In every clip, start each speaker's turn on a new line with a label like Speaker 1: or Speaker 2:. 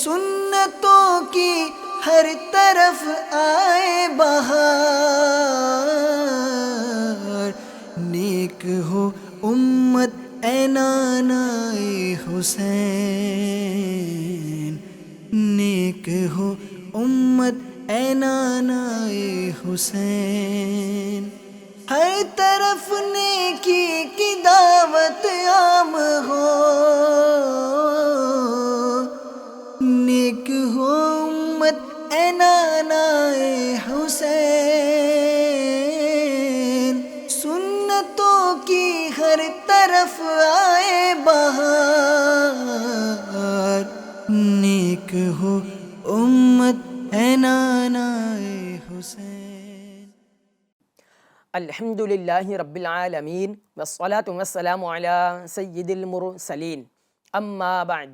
Speaker 1: سنتوں کی ہر طرف آئے بہار، نیک ہو امت اے نانائے حسین، نیک ہو امت اے نانائے حسین، ہر طرف نیکی کی دعوت عام ہو، نیک ہو امت اے نانائے حسین، سنتوں کی ہر طرف آئے بہار، نیک ہو امت اے نانائے حسین۔
Speaker 2: الحمدللہ رب العالمین والصلاة والسلام علی سید المرسلین، اما بعد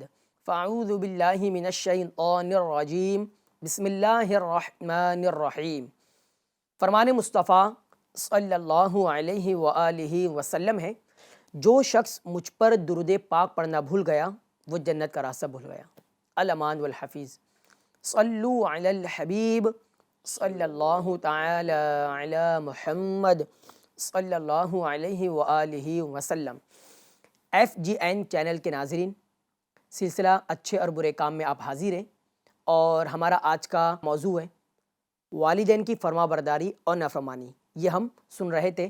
Speaker 2: فاعوذ باللہ من الشیطان الرجیم، بسم اللہ الرحمن الرحیم۔ فرمان مصطفیٰ صلی اللہ علیہ وآلہ وسلم ہے، جو شخص مجھ پر درود پاک پڑھنا بھول گیا وہ جنت کا راستہ بھول گیا۔ الامان والحفیظ۔ صلو علی الحبیب صلی اللہ تعالی علی محمد صلی اللہ علیہ وآلہ وسلم۔ FGN چینل کے ناظرین، سلسلہ اچھے اور برے کام میں آپ حاضر ہیں، اور ہمارا آج کا موضوع ہے والدین کی فرما برداری اور نافرمانی۔ یہ ہم سن رہے تھے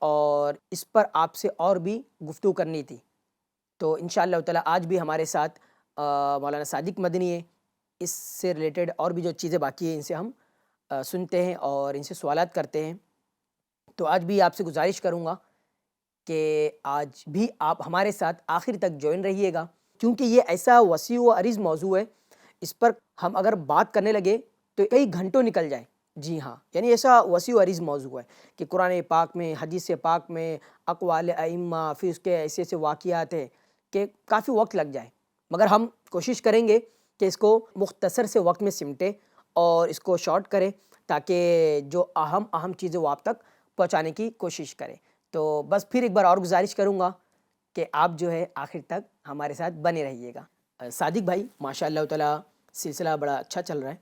Speaker 2: اور اس پر آپ سے اور بھی گفتگو کرنی تھی، تو انشاءاللہ تعالی آج بھی ہمارے ساتھ مولانا صادق مدنی ہے۔ اس سے ریلیٹڈ اور بھی جو چیزیں باقی ہیں ان سے ہم سنتے ہیں اور ان سے سوالات کرتے ہیں۔ تو آج بھی آپ سے گزارش کروں گا کہ آج بھی آپ ہمارے ساتھ آخر تک جوائن رہیے گا، کیونکہ یہ ایسا وسیع و عریض موضوع ہے، اس پر ہم اگر بات کرنے لگے تو کئی گھنٹوں نکل جائیں۔ جی ہاں، یعنی ایسا وسیع و عریض موضوع ہے کہ قرآن پاک میں، حدیث پاک میں، اقوال ائمہ، پھر اس کے ایسے ایسے واقعات ہیں کہ کافی وقت لگ جائے، مگر ہم کوشش کریں گے کہ اس کو مختصر سے وقت میں سمٹے اور اس کو شارٹ کریں، تاکہ جو اہم چیزیں وہ آپ تک پہنچانے کی کوشش کریں۔ تو بس پھر ایک بار اور گزارش کروں گا کہ آپ جو ہے آخر تک ہمارے ساتھ بنے رہیے گا۔ صادق بھائی، ماشاء اللہ تعالیٰ سلسلہ بڑا اچھا چل رہا ہے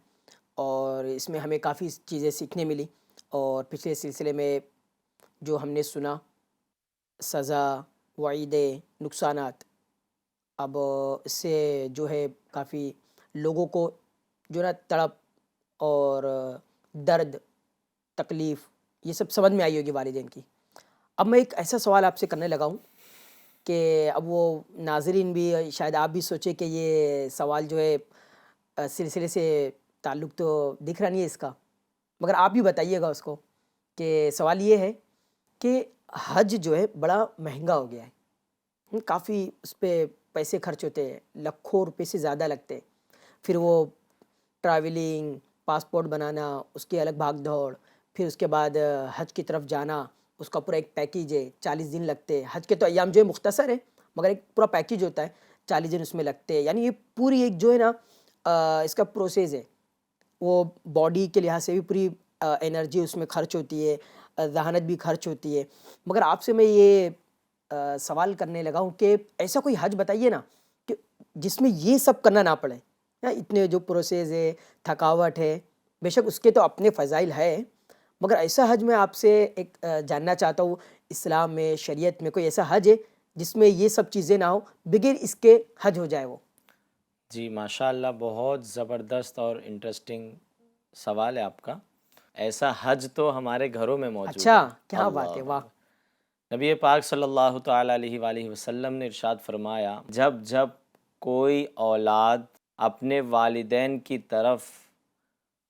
Speaker 2: اور اس میں ہمیں کافی چیزیں سیکھنے ملی، اور پچھلے سلسلے میں جو ہم نے سنا سزا، وعیدیں، نقصانات، اب اس سے جو ہے کافی لوگوں کو جو نا تڑپ اور درد، تکلیف، یہ سب سمجھ میں آئی ہوگی والدین کی۔ اب میں ایک ایسا سوال آپ سے کرنے لگا ہوں کہ اب وہ ناظرین بھی، شاید آپ بھی سوچے کہ یہ سوال جو ہے سلسلے سے تعلق تو دکھ رہا نہیں ہے اس کا، مگر آپ بھی بتائیے گا اس کو، کہ سوال یہ ہے کہ حج جو ہے بڑا مہنگا ہو گیا ہے، کافی اس پہ پیسے خرچ ہوتے ہیں، لاکھوں روپے سے زیادہ لگتے ہیں، پھر وہ ٹریولنگ، پاسپورٹ بنانا، اس کی الگ بھاگ دوڑ، پھر اس کے بعد حج کی طرف جانا، اس کا پورا ایک پیکیج ہے، 40 دن لگتے ہیں۔ حج کے تو ایام جو ہے مختصر ہے، مگر ایک پورا پیکیج ہوتا ہے، 40 دن اس میں لگتے ہیں، یعنی یہ پوری ایک جو ہے نا اس کا پروسیس ہے، وہ باڈی کے لحاظ سے بھی پوری انرجی اس میں خرچ ہوتی ہے، ذہانت بھی خرچ ہوتی ہے۔ مگر آپ سے میں یہ سوال کرنے لگا ہوں کہ ایسا کوئی حج بتائیے نا کہ جس میں یہ سب کرنا نہ پڑے، اتنے جو پروسیس ہے، تھکاوٹ ہے، بے شک اس کے تو اپنے فضائل ہے، مگر ایسا حج میں آپ سے ایک جاننا چاہتا ہوں، اسلام میں، شریعت میں کوئی ایسا حج ہے جس میں یہ سب چیزیں نہ ہو، بغیر اس کے حج ہو جائے وہ؟
Speaker 3: جی ماشاءاللہ، بہت زبردست اور انٹرسٹنگ سوال ہے آپ کا۔ ایسا حج تو ہمارے گھروں میں موجود ہے۔
Speaker 2: اچھا، کیا بات ہے، واہ!
Speaker 3: نبی پاک صلی اللہ تعالیٰ علیہ وآلہ وسلم نے ارشاد فرمایا، جب جب کوئی اولاد اپنے والدین کی طرف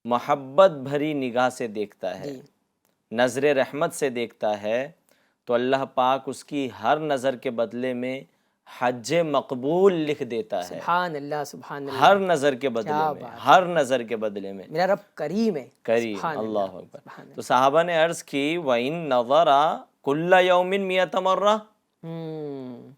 Speaker 3: محبت بھری نگاہ سے دیکھتا ہے، نظر رحمت سے دیکھتا ہے، تو اللہ پاک اس کی ہر نظر کے بدلے میں حج مقبول لکھ دیتا ہے۔
Speaker 2: سبحان اللہ، سبحان اللہ،
Speaker 3: ہر نظر کے بدلے
Speaker 2: کیا
Speaker 3: میں،
Speaker 2: بات ہے،
Speaker 3: ہر نظر کے بدلے میں
Speaker 2: میرا رب کریم ہے،
Speaker 3: کریم،
Speaker 2: سبحان
Speaker 3: اللہ
Speaker 2: اللہ،
Speaker 3: اکبر۔
Speaker 2: سبحان
Speaker 3: تو صحابہ نے عرض کی وَإِن نَظَرَ كُلَّ يَوْمٍ مِئَةَ مَرَّةٍ،
Speaker 2: اللہ۔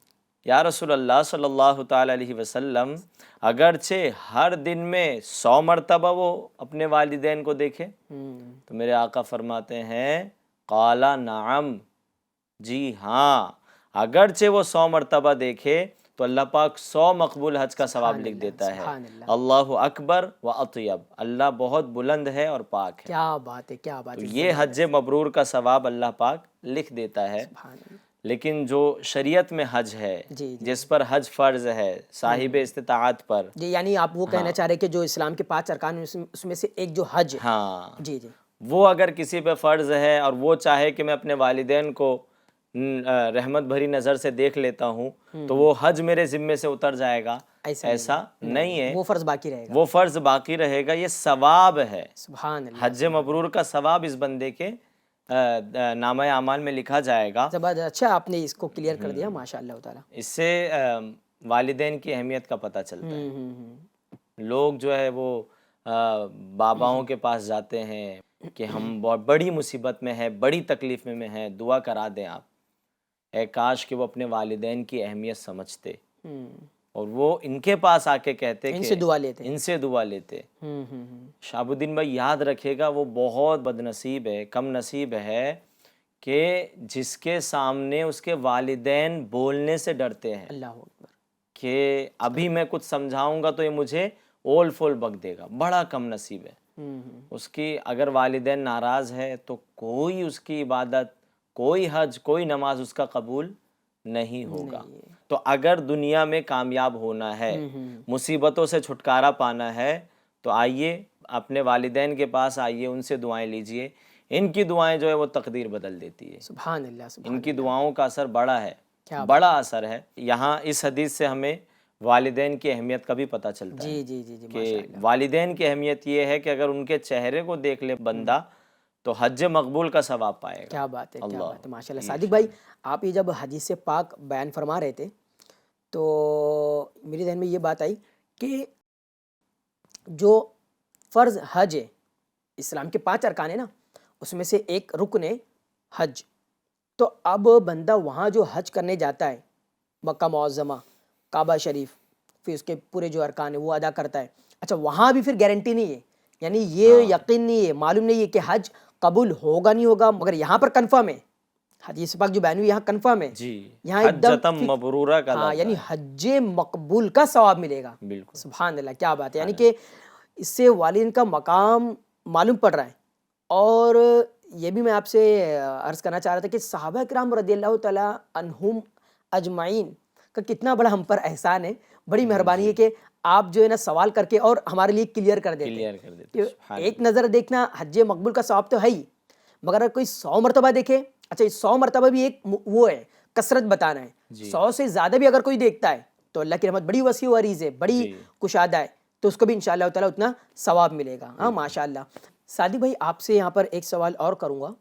Speaker 3: یا رسول اللہ صلی اللہ تعالیٰ علیہ وسلم، اگرچہ ہر دن میں 100 مرتبہ وہ اپنے والدین کو دیکھے، تو میرے آقا فرماتے ہیں قَالَ نَعَمْ، جی ہاں، اگرچہ وہ 100 مرتبہ دیکھے تو اللہ پاک 100 مقبول حج کا ثواب لکھ دیتا ہے. اللہ اکبر و اطیب، اللہ بہت بلند ہے اور پاک ہے.
Speaker 2: کیا بات ہے، کیا بات
Speaker 3: تو
Speaker 2: ہے.
Speaker 3: یہ حج مبرور کا ثواب اللہ پاک لکھ دیتا ہے. لیکن جو شریعت میں حج ہے، جس پر حج فرض ہے صاحب استطاعت پر،
Speaker 2: جی یعنی آپ وہ کہنا چاہ رہے کہ جو اسلام کے 5 ارکان اس میں سے ایک جو حج ہے،
Speaker 3: ہاں
Speaker 2: جی جی،
Speaker 3: وہ اگر کسی پہ فرض ہے اور وہ چاہے کہ میں اپنے والدین کو رحمت بھری نظر سے دیکھ لیتا ہوں تو وہ حج میرے ذمے سے اتر جائے گا، ایسا نہیں ہے.
Speaker 2: وہ فرض باقی رہے گا،
Speaker 3: وہ فرض باقی رہے گا. یہ ثواب ہے.
Speaker 2: سبحان اللہ.
Speaker 3: حج مبرور کا ثواب اس بندے کے نامہ اعمال میں لکھا جائے گا.
Speaker 2: زبردست، اچھا آپ نے اس کو کلیئر کر دیا، ماشاء اللہ تعالیٰ.
Speaker 3: اس سے والدین کی اہمیت کا پتہ چلتا ہے. لوگ جو ہے وہ باباؤں کے پاس جاتے ہیں کہ ہم بہت بڑی مصیبت میں ہیں، بڑی تکلیف میں ہیں، دعا کرا دیں آپ. اے کاش کہ وہ اپنے والدین کی اہمیت سمجھتے اور وہ ان کے پاس آ کے کہتے کہ ان سے دعا لیتے. شہاب الدین بھائی یاد رکھے گا، وہ بہت بد نصیب ہے، کم نصیب ہے کہ جس کے سامنے اس کے والدین بولنے سے ڈرتے ہیں.
Speaker 2: اللہ اکبر.
Speaker 3: کہ ابھی میں کچھ سمجھاؤں گا تو یہ مجھے اول فول بک دے گا. بڑا کم نصیب ہے. اس کی اگر والدین ناراض ہے تو کوئی اس کی عبادت، کوئی حج، کوئی نماز اس کا قبول نہیں ہوگا. تو اگر دنیا میں کامیاب ہونا ہے، مصیبتوں سے چھٹکارا پانا ہے، تو آئیے اپنے والدین کے پاس آئیے، ان سے دعائیں لیجئے. ان کی دعائیں جو ہے وہ تقدیر بدل دیتی ہے.
Speaker 2: سبحان اللہ، سبحان
Speaker 3: ان کی دعاؤں کا اثر بڑا ہے، بڑا اثر ہے. یہاں اس حدیث سے ہمیں والدین کی اہمیت کا بھی پتہ چلتا ہے.
Speaker 2: جی جی جی،
Speaker 3: کہ والدین کی اہمیت یہ ہے کہ اگر ان کے چہرے کو دیکھ لے بندہ تو حج مقبول کا ثواب پائے گا.
Speaker 2: کیا بات ہے، کیا بات ہے، ماشاء اللہ. صادق بھائی آپ یہ جب حدیث پاک بیان فرما رہے تھے تو میرے ذہن میں یہ بات آئی کہ جو فرض حج ہے، اسلام کے 5 ارکان ہیں نا، اس میں سے ایک رکن ہے حج. تو اب بندہ وہاں جو حج کرنے جاتا ہے، مکہ معظمہ، کعبہ شریف، پھر اس کے پورے جو ارکان ہیں وہ ادا کرتا ہے. اچھا وہاں بھی پھر گارنٹی نہیں ہے، یعنی یہ یقین نہیں ہے، معلوم نہیں ہے کہ حج قبول ہوگا نہیں ہوگا، مگر یہاں پر کنفرم ہے. حدیث پاک جو بیان ہوئی یہاں کنفرم ہے، یہاں ایک دم
Speaker 3: مبرورہ کا
Speaker 2: ہاں، یعنی حج مقبول کا ثواب ملے گا. بالکل سبحان اللہ، کیا بات ہے. یعنی کہ اس سے والدین کا مقام معلوم پڑ رہا ہے. اور یہ بھی میں آپ سے عرض کرنا چاہ رہا تھا کہ صحابہ کرام رضی اللہ تعالیٰ عنہم اجمعین کا کتنا بڑا ہم پر احسان ہے، بڑی مہربانی ہے کہ آپ جو ہے نا سوال کر کے اور ہمارے لیے کلیئر کر دیتے. ایک نظر دیکھنا حج مقبول کا ثواب تو ہے ہی، مگر اگر کوئی 100 مرتبہ دیکھے، اچھا 100 مرتبہ بھی ایک وہ ہے کثرت بتانا ہے. 100 سے زیادہ بھی اگر کوئی دیکھتا ہے تو اللہ کی رحمت بڑی وسیع و عریض ہے، بڑی کشادہ ہے، تو اس کو بھی انشاءاللہ تعالیٰ اتنا ثواب ملے گا. ہاں ماشاءاللہ. صادق بھائی آپ سے یہاں پر ایک سوال اور کروں گا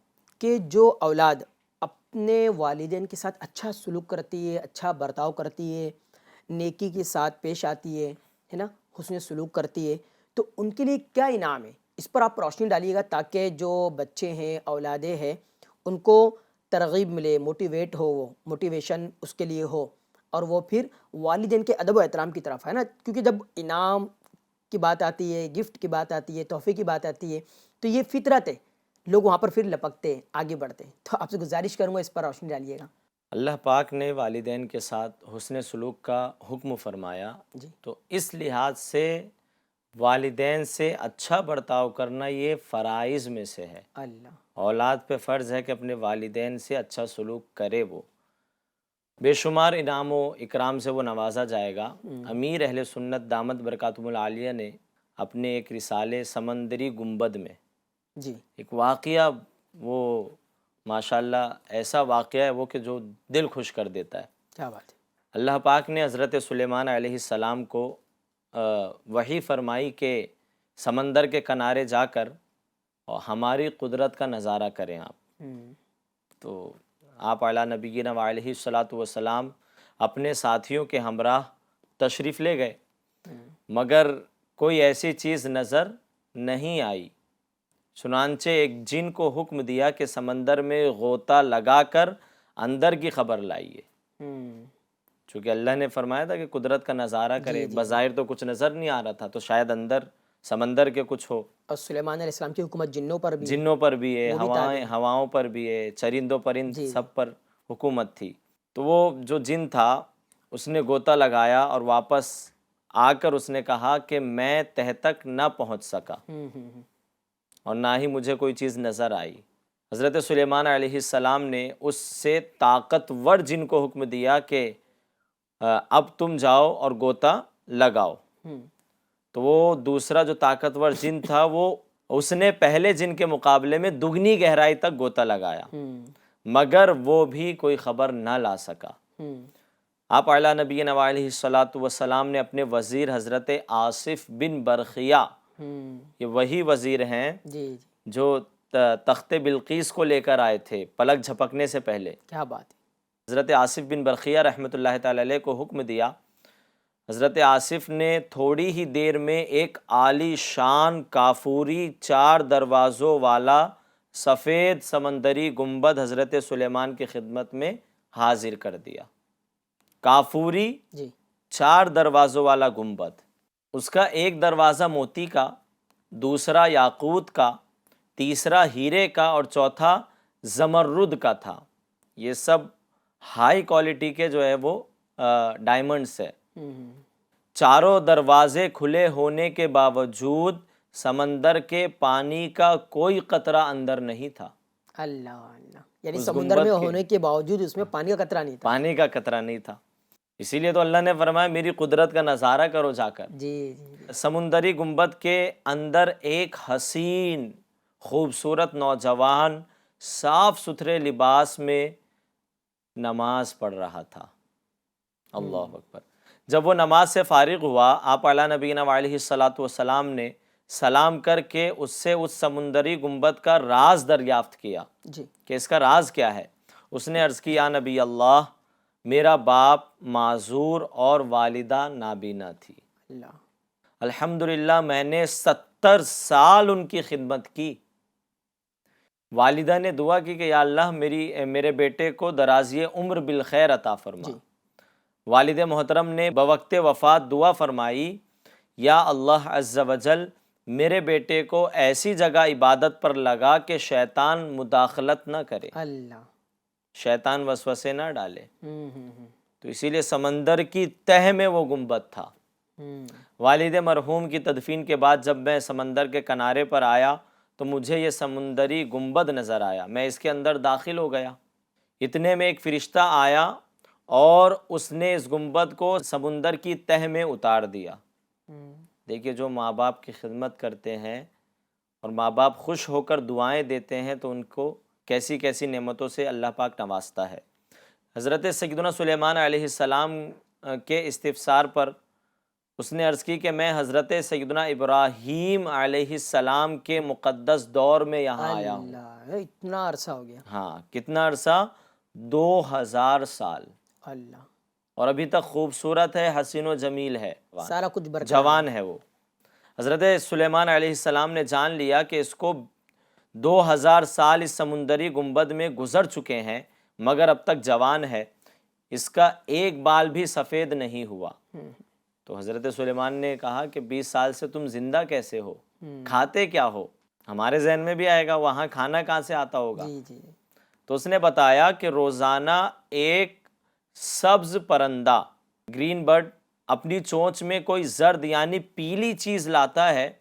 Speaker 2: کہ جو اولاد اپنے والدین کے ساتھ اچھا سلوک کرتی ہے، اچھا برتاؤ کرتی ہے، نیکی کے ساتھ پیش آتی ہے نا، حسن سلوک کرتی ہے، تو ان کے لیے کیا انعام ہے؟ اس پر آپ روشنی ڈالیے گا تاکہ جو بچے ہیں، اولادیں ہیں، ان کو ترغیب ملے، موٹیویٹ ہو، وہ موٹیویشن اس کے لیے ہو، اور وہ پھر والدین کے ادب و احترام کی طرف ہے نا. کیونکہ جب انعام کی بات آتی ہے، گفٹ کی بات آتی ہے، تحفے کی بات آتی ہے، تو یہ فطرت ہے، لوگ وہاں پر پھر لپکتے ہیں، آگے بڑھتے ہیں. تو آپ سے گزارش کروں گا اس پر روشنی ڈالیے گا.
Speaker 3: اللہ پاک نے والدین کے ساتھ حسن سلوک کا حکم فرمایا، تو اس لحاظ سے والدین سے اچھا برتاؤ کرنا یہ فرائض میں سے ہے. اولاد پہ فرض ہے کہ اپنے والدین سے اچھا سلوک کرے. وہ بے شمار انعام و اکرام سے وہ نوازا جائے گا. امیر اہل سنت دامت برکاتہم العالیہ نے اپنے ایک رسالے سمندری گنبد میں ایک واقعہ، وہ ماشاءاللہ ایسا واقعہ ہے وہ کہ جو دل خوش کر دیتا ہے.
Speaker 2: کیا بات ہے.
Speaker 3: اللہ پاک نے حضرت سلیمان علیہ السلام کو وحی فرمائی کہ سمندر کے کنارے جا کر اور ہماری قدرت کا نظارہ کریں آپ. تو آپ اعلیٰ نبینا علیہ الصلاۃ والسلام اپنے ساتھیوں کے ہمراہ تشریف لے گئے، مگر کوئی ایسی چیز نظر نہیں آئی. چنانچہ ایک جن کو حکم دیا کہ سمندر میں غوطہ لگا کر اندر کی خبر لائیے. چونکہ اللہ نے فرمایا تھا کہ قدرت کا نظارہ کرے، بظاہر تو کچھ نظر نہیں آ رہا تھا، تو شاید اندر سمندر کے کچھ ہو.
Speaker 2: اور سلیمان علیہ السلام کی حکومت جنوں پر بھی
Speaker 3: ہے، ہواؤں پر بھی ہے، چرند و پرند سب پر حکومت تھی. تو وہ جو جن تھا اس نے غوطہ لگایا اور واپس آ کر اس نے کہا کہ میں تہ تک نہ پہنچ سکا اور نہ ہی مجھے کوئی چیز نظر آئی۔ حضرت سلیمان علیہ السلام نے اس سے طاقتور جن کو حکم دیا کہ اب تم جاؤ اور غوطہ لگاؤ۔ تو وہ دوسرا جو طاقتور جن تھا وہ اس نے پہلے جن کے مقابلے میں دگنی گہرائی تک غوطہ لگایا، مگر وہ بھی کوئی خبر نہ لا سکا۔ آپ اعلیٰ نبی علیہ الصلاۃ والسلام نے اپنے وزیر حضرت آصف بن برخیہ، یہ وہی وزیر ہیں جو تخت بلقیس کو لے کر آئے تھے پلک جھپکنے سے پہلے،
Speaker 2: کیا بات ہے،
Speaker 3: حضرت آصف بن برخیہ رحمۃ اللہ تعالی علیہ کو حکم دیا۔ حضرت آصف نے تھوڑی ہی دیر میں ایک عالی شان کافوری 4 دروازوں والا سفید سمندری گنبد حضرت سلیمان کی خدمت میں حاضر کر دیا۔ کافوری 4 دروازوں والا گنبد، اس کا ایک دروازہ موتی کا، دوسرا یاقوت کا، تیسرا ہیرے کا اور چوتھا زمرد کا تھا۔ یہ سب ہائی کوالٹی کے جو ہے وہ ڈائمنڈس ہے۔ چاروں دروازے کھلے ہونے کے باوجود سمندر کے پانی کا کوئی قطرہ اندر نہیں تھا۔
Speaker 2: اللہ اللہ، یعنی سمندر میں ہونے کے باوجود اس میں پانی کا قطرہ نہیں تھا۔
Speaker 3: پانی کا قطرہ نہیں تھا، اسی لیے تو اللہ نے فرمایا میری قدرت کا نظارہ کرو جا کر۔
Speaker 2: جی
Speaker 3: سمندری گنبد کے اندر ایک حسین خوبصورت نوجوان صاف ستھرے لباس میں نماز پڑھ رہا تھا۔ اللہ اکبر۔ جب وہ نماز سے فارغ ہوا، آپ اعلیٰ نبی علیہ الصلاۃ والسلام نے سلام کر کے اس سے اس سمندری گنبد کا راز دریافت کیا کہ اس کا راز کیا ہے۔ اس نے عرض کی، یا نبی اللہ، میرا باپ معذور اور والدہ نابینا تھی، الحمدللہ میں نے 70 سال ان کی خدمت کی۔ والدہ نے دعا کی کہ یا اللہ میرے بیٹے کو درازی عمر بالخیر عطا فرما۔ والد محترم نے بوقت وفات دعا فرمائی، یا اللہ عز وجل میرے بیٹے کو ایسی جگہ عبادت پر لگا کہ شیطان مداخلت نہ کرے، شیطان وسوسے نہ ڈالے۔ تو اسی لیے سمندر کی تہ میں وہ گنبد تھا۔ والد مرحوم کی تدفین کے بعد جب میں سمندر کے کنارے پر آیا تو مجھے یہ سمندری گنبد نظر آیا، میں اس کے اندر داخل ہو گیا۔ اتنے میں ایک فرشتہ آیا اور اس نے اس گنبد کو سمندر کی تہ میں اتار دیا۔ دیکھیے، جو ماں باپ کی خدمت کرتے ہیں اور ماں باپ خوش ہو کر دعائیں دیتے ہیں تو ان کو کیسی کیسی نعمتوں سے اللہ پاک نوازتا ہے۔ حضرت سیدنا سلیمان علیہ السلام کے استفسار پر اس نے عرض کی کہ میں حضرت سیدنا ابراہیم علیہ السلام کے مقدس دور میں یہاں آیا ہوں۔
Speaker 2: اتنا عرصہ ہو گیا؟
Speaker 3: ہاں، کتنا عرصہ؟ 2000 سال۔
Speaker 2: اللہ،
Speaker 3: اور ابھی تک خوبصورت ہے، حسین و جمیل ہے،
Speaker 2: سارا کچھ برقرار،
Speaker 3: جوان ہے وہ۔ حضرت سلیمان علیہ السلام نے جان لیا کہ اس کو 2000 سال اس سمندری گنبد میں گزر چکے ہیں مگر اب تک جوان ہے، اس کا ایک بال بھی سفید نہیں ہوا۔ تو حضرت سلیمان نے کہا کہ 20 سال سے تم زندہ کیسے ہو، کھاتے کیا ہو؟ ہمارے ذہن میں بھی آئے گا وہاں کھانا کہاں سے آتا ہوگا۔ تو اس نے بتایا کہ روزانہ ایک سبز پرندہ، گرین برڈ، اپنی چونچ میں کوئی زرد یعنی پیلی چیز لاتا ہے،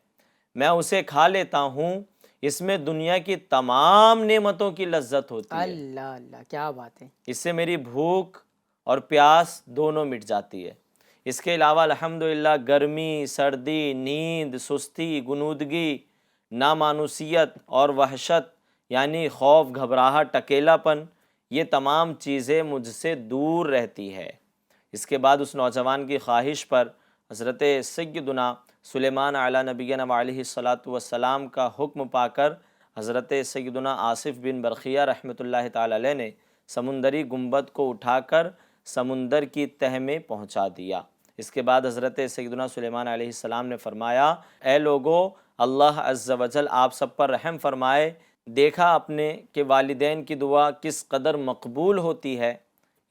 Speaker 3: میں اسے کھا لیتا ہوں، اس میں دنیا کی تمام نعمتوں کی لذت ہوتی ہے۔
Speaker 2: اللہ اللہ، کیا بات ہے!
Speaker 3: اس سے میری بھوک اور پیاس دونوں مٹ جاتی ہے۔ اس کے علاوہ الحمدللہ گرمی، سردی، نیند، سستی، غنودگی، نامانوسیت اور وحشت یعنی خوف، گھبراہٹ، اکیلا پن، یہ تمام چیزیں مجھ سے دور رہتی ہے۔ اس کے بعد اس نوجوان کی خواہش پر حضرت سیدنا سلیمان علیہ نبینا علیہ الصلاۃ والسلام کا حکم پا کر حضرت سیدنا آصف بن برخیہ رحمۃ اللہ تعالی علیہ نے سمندری گنبد کو اٹھا کر سمندر کی تہ میں پہنچا دیا۔ اس کے بعد حضرت سیدنا سلیمان علیہ السلام نے فرمایا، اے لوگو، اللہ عز وجل آپ سب پر رحم فرمائے، دیکھا اپنے کہ والدین کی دعا کس قدر مقبول ہوتی ہے،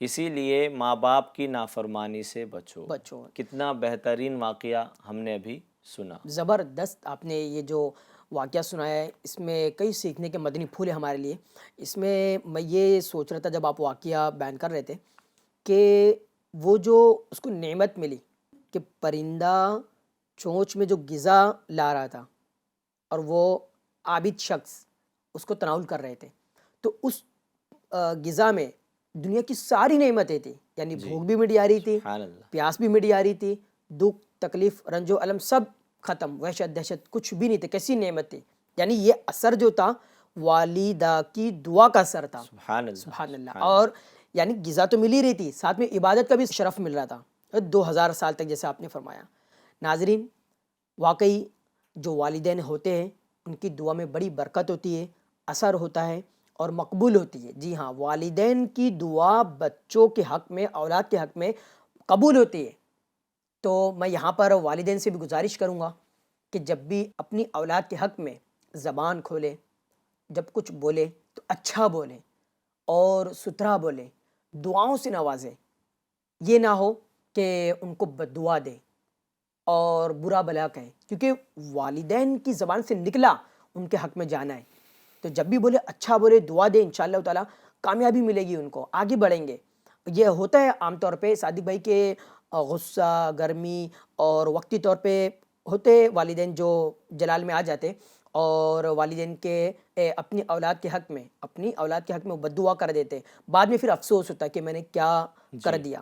Speaker 3: اسی لیے ماں باپ کی نافرمانی سے بچو۔ کتنا بہترین واقعہ ہم نے ابھی سنا،
Speaker 2: زبردست آپ نے یہ جو واقعہ سنایا ہے، اس میں کئی سیکھنے کے مدنی پھول ہیں ہمارے لیے۔ اس میں یہ سوچ رہا تھا جب آپ واقعہ بیان کر رہے تھے کہ وہ جو اس کو نعمت ملی کہ پرندہ چونچ میں جو غذا لا رہا تھا اور وہ عابد شخص اس کو تناول کر رہے تھے، تو اس غذا میں دنیا کی ساری نعمتیں تھیں، یعنی بھوک بھی مٹ جا رہی تھی،
Speaker 3: سبحان اللہ،
Speaker 2: پیاس بھی مٹ جا رہی تھی، دکھ تکلیف رنج و الم سب ختم، وحشت دہشت کچھ بھی نہیں تھے، کیسی نعمت تھی. یعنی یہ اثر جو تھا والدہ کی دعا کا اثر تھا.
Speaker 3: سبحان اللہ،
Speaker 2: سبحان اللہ.
Speaker 3: سبحان
Speaker 2: اور یعنی غذا تو مل ہی رہی تھی، ساتھ میں عبادت کا بھی شرف مل رہا تھا 2000 سال تک، جیسے آپ نے فرمایا. ناظرین، واقعی جو والدین ہوتے ہیں ان کی دعا میں بڑی برکت ہوتی ہے، اثر ہوتا ہے اور مقبول ہوتی ہے. جی ہاں، والدین کی دعا بچوں کے حق میں، اولاد کے حق میں قبول ہوتی ہے. تو میں یہاں پر والدین سے بھی گزارش کروں گا کہ جب بھی اپنی اولاد کے حق میں زبان کھولے، جب کچھ بولے تو اچھا بولے اور ستھرا بولے، دعاؤں سے نوازے. یہ نہ ہو کہ ان کو بد دعا دے اور برا بلا کہے، کیونکہ والدین کی زبان سے نکلا ان کے حق میں جانا ہے. تو جب بھی بولے اچھا بولے، دعا دے، انشاءاللہ تعالیٰ کامیابی ملے گی، ان کو آگے بڑھیں گے. یہ ہوتا ہے عام طور پہ صادق بھائی کہ غصہ، گرمی اور وقتی طور پہ ہوتے والدین جو جلال میں آ جاتے اور والدین کے اپنی اولاد کے حق میں بد دعا کر دیتے. بعد میں پھر افسوس ہوتا ہے کہ میں نے کیا کر دیا،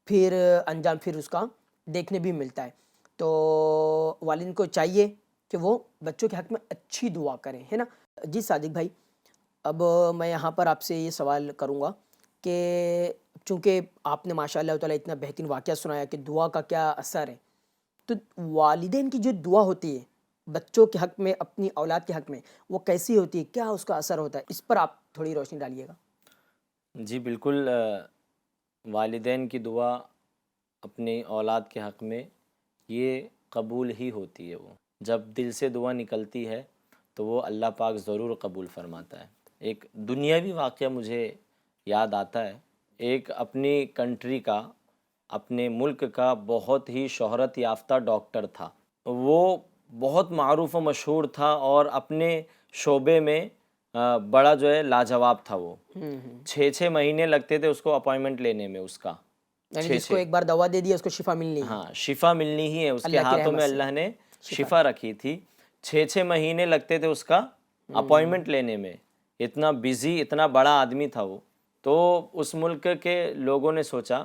Speaker 2: پھر انجام پھر اس کا دیکھنے بھی ملتا ہے. تو والدین کو چاہیے کہ وہ بچوں کے حق میں اچھی دعا کریں، ہے نا. جی صادق بھائی، اب میں یہاں پر آپ سے یہ سوال کروں گا کہ چونکہ آپ نے ماشاء اللہ تعالیٰ اتنا بہترین واقعہ سنایا کہ دعا کا کیا اثر ہے، تو والدین کی جو دعا ہوتی ہے بچوں کے حق میں، اپنی اولاد کے حق میں، وہ کیسی ہوتی ہے، کیا اس کا اثر ہوتا ہے، اس پر آپ تھوڑی روشنی ڈالیے گا.
Speaker 3: جی بالکل. والدین کی دعا اپنی اولاد کے حق میں یہ قبول ہی ہوتی ہے. وہ جب دل سے دعا نکلتی ہے تو وہ اللہ پاک ضرور قبول فرماتا ہے. ایک دنیاوی واقعہ مجھے یاد آتا ہے. ایک اپنی کنٹری کا، اپنے ملک کا بہت ہی شہرت یافتہ ڈاکٹر تھا. وہ بہت معروف و مشہور تھا اور اپنے شعبے میں بڑا جو ہے لاجواب تھا. وہ 6 مہینے لگتے تھے اس کو اپائنٹمنٹ لینے میں. اس کا
Speaker 2: یعنی جس کو ایک بار دوا دے دیا اس کو شفا ملنی ہے.
Speaker 3: ہاں، شفا ملنی ہی ہے. اس کے
Speaker 2: اللہ کی
Speaker 3: ہاتھوں
Speaker 2: رحمت
Speaker 3: میں
Speaker 2: سے
Speaker 3: اللہ نے شفا رکھی تھی. 6 مہینے لگتے تھے اس کا اپائنٹمنٹ لینے میں. اتنا بزی، اتنا بڑا آدمی تھا وہ. تو اس ملک کے لوگوں نے سوچا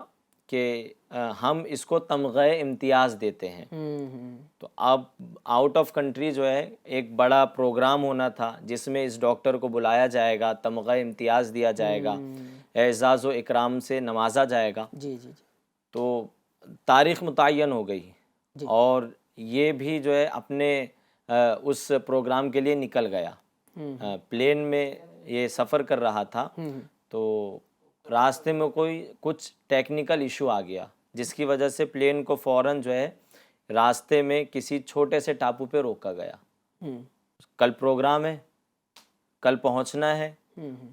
Speaker 3: کہ ہم اس کو تمغہ امتیاز دیتے ہیں. تو اب آؤٹ آف کنٹری جو ہے ایک بڑا پروگرام ہونا تھا جس میں اس ڈاکٹر کو بلایا جائے گا، تمغہ امتیاز دیا جائے گا، اعزاز و اکرام سے نوازا جائے گا.
Speaker 2: جی جی جی.
Speaker 3: تو تاریخ متعین ہو گئی اور یہ بھی جو ہے اپنے اس پروگرام کے لیے نکل گیا. پلین میں یہ سفر کر رہا تھا تو راستے میں کچھ ٹیکنیکل ایشو آ گیا جس کی وجہ سے پلین کو فوراً جو ہے راستے میں کسی چھوٹے سے ٹاپو پہ روکا گیا. کل پروگرام ہے، کل پہنچنا ہے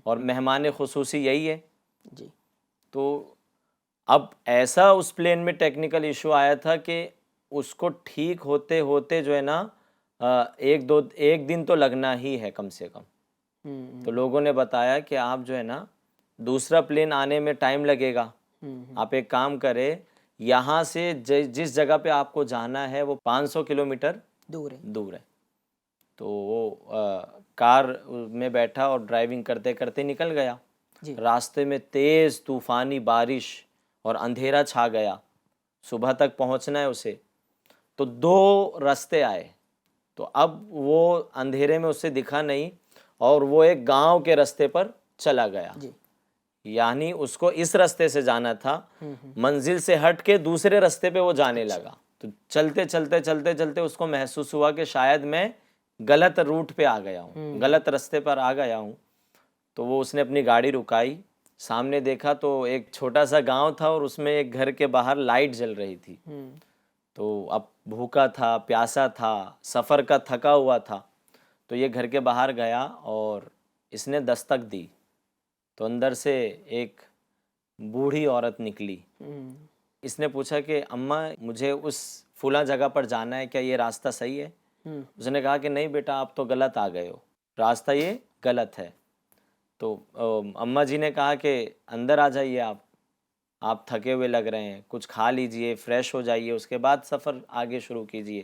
Speaker 3: اور مہمان خصوصی یہی ہے.
Speaker 2: جی.
Speaker 3: تو اب ایسا اس پلین میں ٹیکنیکل ایشو آیا تھا کہ اس کو ٹھیک ہوتے ہوتے جو ہے نا ایک دن تو لگنا ہی ہے کم سے کم. تو لوگوں نے بتایا کہ آپ جو ہے نا دوسرا پلین آنے میں ٹائم لگے گا. آپ ایک کام کرے، یہاں سے جس جگہ پہ آپ کو جانا ہے وہ 500 کلومیٹر دور ہے. تو وہ کار میں بیٹھا اور ڈرائیونگ کرتے کرتے نکل گیا. راستے میں تیز طوفانی بارش اور اندھیرا چھا گیا. صبح تک پہنچنا ہے اسے. تو 2 راستے آئے. تو اب وہ اندھیرے میں اسے دکھا نہیں اور وہ ایک گاؤں کے راستے پر چلا گیا. یعنی اس کو اس راستے سے جانا تھا، منزل سے ہٹ کے دوسرے راستے پہ وہ جانے لگا. تو چلتے چلتے چلتے چلتے اس کو محسوس ہوا کہ شاید میں غلط روٹ پہ آ گیا ہوں، غلط راستے پر آ گیا ہوں. تو وہ اس نے اپنی گاڑی رکائی. سامنے دیکھا تو ایک چھوٹا سا گاؤں تھا اور اس میں ایک گھر کے باہر لائٹ جل رہی تھی. تو اب بھوکا تھا، پیاسا تھا، سفر کا تھکا ہوا تھا. تو یہ گھر کے باہر گیا اور اس نے دستک دی. تو اندر سے ایک بوڑھی عورت نکلی. اس نے پوچھا کہ اماں مجھے اس فلاں جگہ پر جانا ہے، کیا یہ راستہ صحیح ہے؟ اس نے کہا کہ نہیں بیٹا، آپ تو غلط آ گئے ہو، راستہ یہ غلط ہے. تو اماں جی نے کہا کہ اندر آ جائیے آپ. آپ تھکے ہوئے لگ رہے ہیں، کچھ کھا لیجئے، فریش ہو جائیے، اس کے بعد سفر آگے شروع کیجئے۔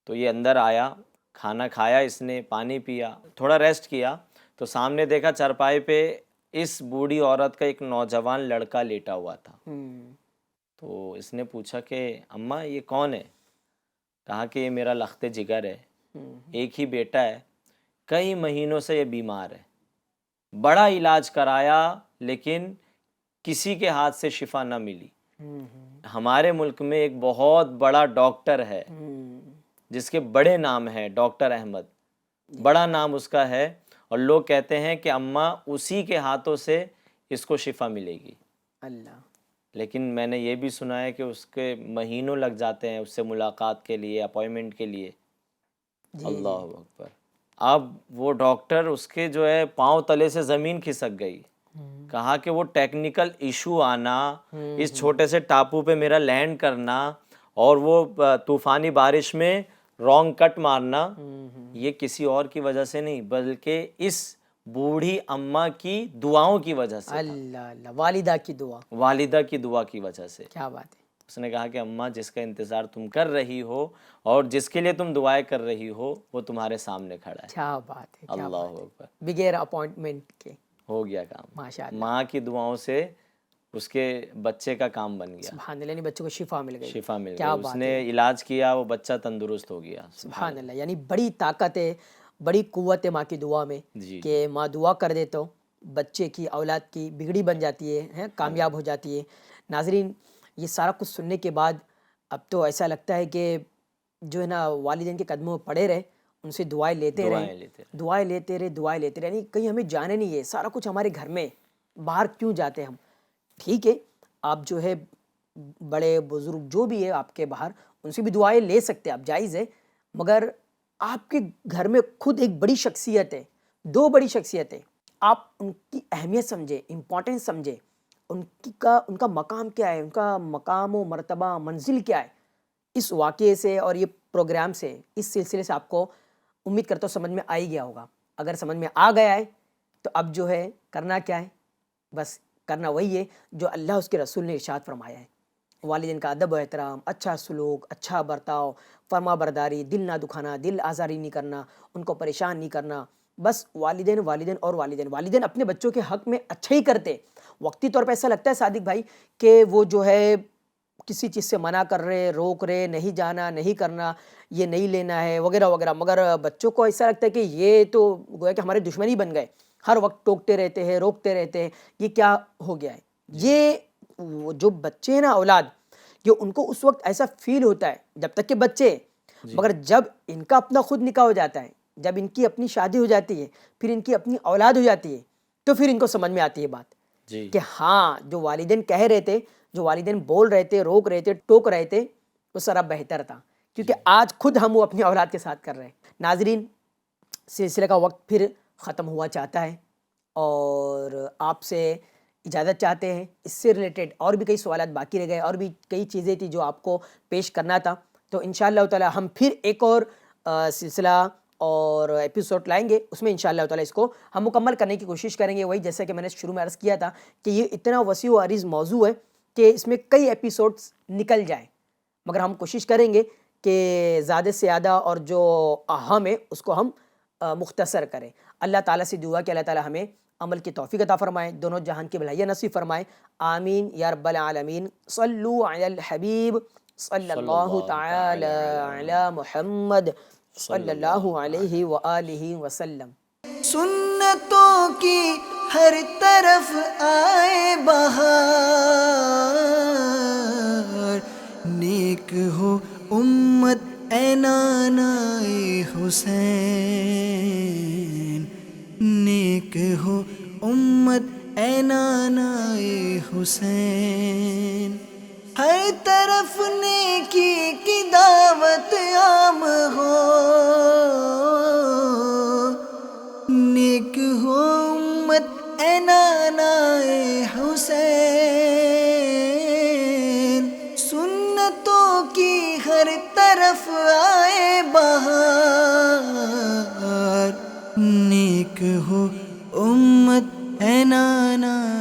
Speaker 3: تو یہ اندر آیا، کھانا کھایا اس نے، پانی پیا، تھوڑا ریسٹ کیا، تو سامنے دیکھا چارپائی پہ اس بوڑھی عورت کا ایک نوجوان لڑکا لیٹا ہوا تھا۔ تو اس نے پوچھا کہ اماں یہ کون ہے؟ کہا کہ یہ میرا لخت جگر ہے، ایک ہی بیٹا ہے، کئی مہینوں سے یہ بیمار ہے، بڑا علاج کرایا لیکن کسی کے ہاتھ سے شفا نہ ملی۔ ہمارے ملک میں ایک بہت بڑا ڈاکٹر ہے جس کے بڑے نام ہے، ڈاکٹر احمد، بڑا نام اس کا ہے، اور لوگ کہتے ہیں کہ اماں اسی کے ہاتھوں سے اس کو شفا ملے گی۔
Speaker 2: اللہ،
Speaker 3: لیکن میں نے یہ بھی سنا ہے کہ اس کے مہینوں لگ جاتے ہیں اس سے ملاقات کے لیے، اپوائنمنٹ کے لیے۔ اللہ اکبر۔ اب وہ ڈاکٹر، اس کے جو ہے پاؤں تلے سے زمین کھسک گئی، کہا کہ وہ ٹیکنیکل ایشو آنا، اس چھوٹے سے ٹاپو پہ میرا لینڈ کرنا اور وہ طوفانی بارش میں رانگ کٹ مارنا، یہ کسی اور کی وجہ سے نہیں بلکہ اس بوڑھی اماں کی دعاؤں کی وجہ سے،
Speaker 2: اللہ اللہ، والدہ کی دعا،
Speaker 3: والدہ کی دعا کی وجہ سے۔
Speaker 2: کیا بات ہے۔
Speaker 3: اس نے کہا کہ اماں جس کا انتظار تم کر رہی ہو اور جس کے لیے تم دعائیں کر رہی ہو وہ تمہارے سامنے کھڑا ہے۔
Speaker 2: کیا بات ہے، کیا
Speaker 3: اللہ اکبر،
Speaker 2: بغیر اپوائنٹمنٹ کے
Speaker 3: ہو گیا کام۔
Speaker 2: ماشاء اللہ،
Speaker 3: ماں کی دعاؤں سے اس کے بچے کا کام بن گیا،
Speaker 2: سبحان اللہ، یعنی بچوں کو شفا مل گئی،
Speaker 3: شفا مل
Speaker 2: کیا
Speaker 3: گئی، اس
Speaker 2: بات
Speaker 3: نے
Speaker 2: ہے،
Speaker 3: علاج کیا، وہ بچہ تندرست ہو گیا۔
Speaker 2: سبحان اللہ، یعنی بڑی طاقت ہے، بڑی قوت ہے ماں کی دعا میں،
Speaker 3: جی،
Speaker 2: کہ ماں دعا کر دے تو بچے کی، اولاد کی بگڑی بن جاتی ہے، کامیاب ہو جاتی ہے۔ ناظرین، یہ سارا کچھ سننے کے بعد اب تو ایسا لگتا ہے کہ جو ہے نا والدین کے قدموں میں پڑے رہے، ان سے دعائیں لیتے رہیں، دعائیں لیتے رہے، یعنی کہیں ہمیں جانے نہیں ہے، سارا کچھ ہمارے گھر میں، باہر کیوں جاتے ہم؟ ٹھیک ہے، آپ جو ہے بڑے بزرگ جو بھی ہے آپ کے باہر، ان سے بھی دعائیں لے سکتے ہیں آپ، جائز ہے، مگر آپ کے گھر میں خود ایک بڑی شخصیت ہے، دو بڑی شخصیت ہے، آپ ان کی اہمیت سمجھیں، امپورٹنس سمجھیں، ان کا مقام کیا ہے، ان کا مقام و مرتبہ، منزل کیا ہے۔ اس واقعے سے اور یہ پروگرام سے، اس سلسلے سے آپ کو امید کرتا ہوں سمجھ میں آ ہی گیا ہوگا۔ اگر سمجھ میں آ گیا ہے تو اب جو ہے کرنا کیا ہے؟ بس کرنا وہی ہے جو اللہ اس کے رسول نے ارشاد فرمایا ہے، والدین کا ادب و احترام، اچھا سلوک، اچھا برتاؤ، فرما برداری، دل نہ دکھانا، دل آزاری نہیں کرنا، ان کو پریشان نہیں کرنا۔ بس والدین اور والدین اپنے بچوں کے حق میں اچھا ہی کرتے۔ وقتی طور پہ ایسا لگتا ہے صادق بھائی کہ وہ جو ہے کسی چیز سے منع کر رہے، روک رہے، نہیں جانا، نہیں کرنا، یہ نہیں لینا ہے وغیرہ وغیرہ، مگر بچوں کو ایسا لگتا ہے کہ یہ تو گویا کہ ہمارے دشمن ہی بن گئے، ہر وقت ٹوکتے رہتے ہیں، روکتے رہتے ہیں، یہ کیا ہو گیا ہے؟ یہ جو بچے ہیں نا، اولاد، یہ ان کو اس وقت ایسا فیل ہوتا ہے جب تک کہ بچے، مگر جب ان کا اپنا خود نکاح ہو جاتا ہے، جب ان کی اپنی شادی ہو جاتی ہے، پھر ان کی اپنی اولاد ہو جاتی ہے، تو پھر ان کو سمجھ میں آتی ہے بات کہ ہاں جو والدین کہہ رہے تھے، جو والدین بول رہے تھے، روک رہے تھے، ٹوک رہے تھے، وہ سارا بہتر تھا، کیونکہ آج خود ہم وہ اپنی اولاد کے ساتھ کر رہے ہیں۔ ناظرین، سلسلے کا وقت پھر ختم ہوا چاہتا ہے اور آپ سے اجازت چاہتے ہیں۔ اس سے ریلیٹڈ اور بھی کئی سوالات باقی رہ گئے، اور بھی کئی چیزیں تھیں جو آپ کو پیش کرنا تھا، تو انشاءاللہ تعالی ہم پھر ایک اور سلسلہ اور ایپیسوڈ لائیں گے، اس میں انشاءاللہ تعالی اس کو ہم مکمل کرنے کی کوشش کریں گے۔ وہی جیسا کہ میں نے شروع میں عرض کیا تھا کہ یہ اتنا وسیع و عریض موضوع ہے کہ اس میں کئی ایپیسوڈز نکل جائیں، مگر ہم کوشش کریں گے کہ زیادہ سے زیادہ اور جو اہم ہے اس کو ہم مختصر کریں۔ اللہ تعالیٰ سے دعا کہ اللہ تعالیٰ ہمیں عمل کی توفیق عطا فرمائے، دونوں جہان کی بھلائیاں نصیب فرمائے، آمین یا رب العالمین۔ صلو علی الحبیب صلی اللہ تعالی علی محمد صلی اللہ علیہ وآلہ وسلم۔
Speaker 1: سنتوں کی ہر طرف آئے بہار، نیک ہو امت اے نانائے حسین، نیک ہو امت اے نانائے حسین، ہر طرف نیکی کی دعوت عام ہو، نیک ہو امت اے نانائے حسین، سنتوں کی ہر طرف آئے بہار، نیک ہو امت اے نانائے